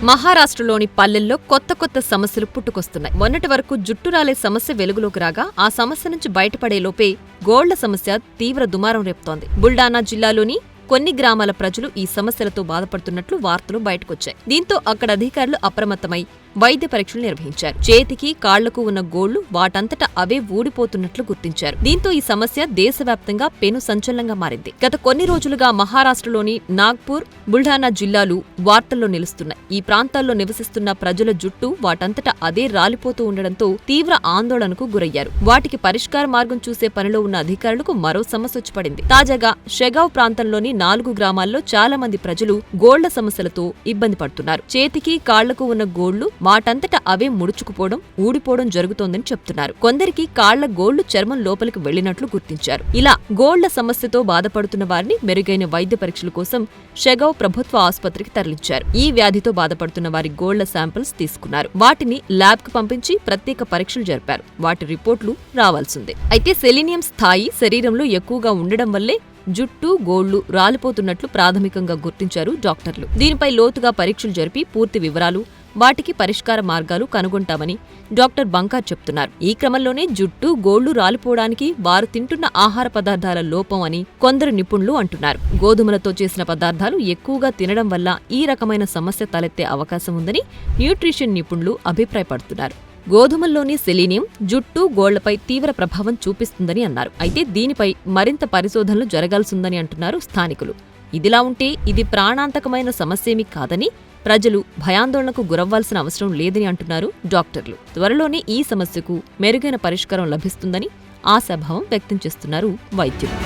మహారాష్ట్రలోని పల్లెల్లో కొత్త సమస్యలు పుట్టుకొస్తున్నాయి. మొన్నటి వరకు జుట్టు రాలే సమస్య వెలుగులోకి రాగా ఆ సమస్య నుంచి బయటపడేలోపే గోళ్ల సమస్య తీవ్ర దుమారం రేపుతోంది. బుల్డానా జిల్లాలోని కొన్ని గ్రామాల ప్రజలు ఈ సమస్యలతో బాధపడుతున్నట్లు వార్తలు బయటకొచ్చాయి. దీంతో అక్కడ అధికారులు అప్రమత్తమై వైద్య పరీక్షలు నిర్వహించారు. చేతికి కాళ్లకు ఉన్న గోళ్లు వాటంతట అవే ఊడిపోతున్నట్లు గుర్తించారు. దీంతో ఈ సమస్య దేశవ్యాప్తంగా పెను సంచలనంగా మారింది. గత కొన్ని రోజులుగా మహారాష్ట్రలోని నాగ్పూర్, బుల్డానా జిల్లాలు వార్తల్లో నిలుస్తున్నాయి. ఈ ప్రాంతాల్లో నివసిస్తున్న ప్రజల జుట్టు వాటంతట అదే రాలిపోతూ ఉండడంతో తీవ్ర ఆందోళనకు గురయ్యారు. వాటికి పరిష్కార మార్గం చూసే పనిలో ఉన్న అధికారులకు మరో సమస్య వచ్చి పడింది. తాజాగా షెగావ్ ప్రాంతంలోని 4 గ్రామాల్లో చాలా మంది ప్రజలు గోళ్ల సమస్యలతో ఇబ్బంది పడుతున్నారు. చేతికి కాళ్లకు ఉన్న గోళ్లు వాటంతట అవే ముడుచుకుపోవడం, ఊడిపోవడం జరుగుతోందని చెప్తున్నారు. కొందరికి కాళ్ల గోళ్లు చర్మం లోపలికి వెళ్లినట్లు గుర్తించారు. ఇలా గోళ్ల సమస్యతో బాధపడుతున్న వారిని మెరుగైన వైద్య పరీక్షల కోసం షెగావ్ ప్రభుత్వ ఆసుపత్రికి తరలించారు. ఈ వ్యాధితో బాధపడుతున్న వారి గోళ్ల శాంపిల్స్ తీసుకున్నారు. వాటిని ల్యాబ్కు పంపించి ప్రత్యేక పరీక్షలు జరిపారు. వాటి రిపోర్టులు రావాల్సిందే. అయితే సెలీనియం స్థాయి శరీరంలో ఎక్కువగా ఉండడం వల్లే జుట్టు, గోళ్లు రాలిపోతున్నట్లు ప్రాథమికంగా గుర్తించారు డాక్టర్లు. దీనిపై లోతుగా పరీక్షలు జరిపి పూర్తి వివరాలు, వాటికి పరిష్కార మార్గాలు కనుగొంటామని డాక్టర్ బంకార్ చెప్తున్నారు. ఈ క్రమంలోనే జుట్టు, గోళ్లు రాలిపోవడానికి వారు తింటున్న ఆహార పదార్థాల లోపం అని కొందరు నిపుణులు అంటున్నారు. గోధుమలతో చేసిన పదార్థాలు ఎక్కువగా తినడం వల్ల ఈ రకమైన సమస్య తలెత్తే అవకాశం ఉందని న్యూట్రిషన్ నిపుణులు అభిప్రాయపడుతున్నారు. గోధుమల్లోని సెలీనియం జుట్టు, గోళ్లపై తీవ్ర ప్రభావం చూపిస్తుందని అన్నారు. అయితే దీనిపై మరింత పరిశోధనలు జరగాల్సిందని అంటున్నారు స్థానికులు. ఇదిలా ఉంటే ఇది ప్రాణాంతకమైన సమస్యేమీ కాదని, ప్రజలు భయాందోళనకు గురవ్వాల్సిన అవసరం లేదని అంటున్నారు డాక్టర్లు. త్వరలోనే ఈ సమస్యకు మెరుగైన పరిష్కారం లభిస్తుందని ఆశాభావం వ్యక్తం చేస్తున్నారు వైద్యులు.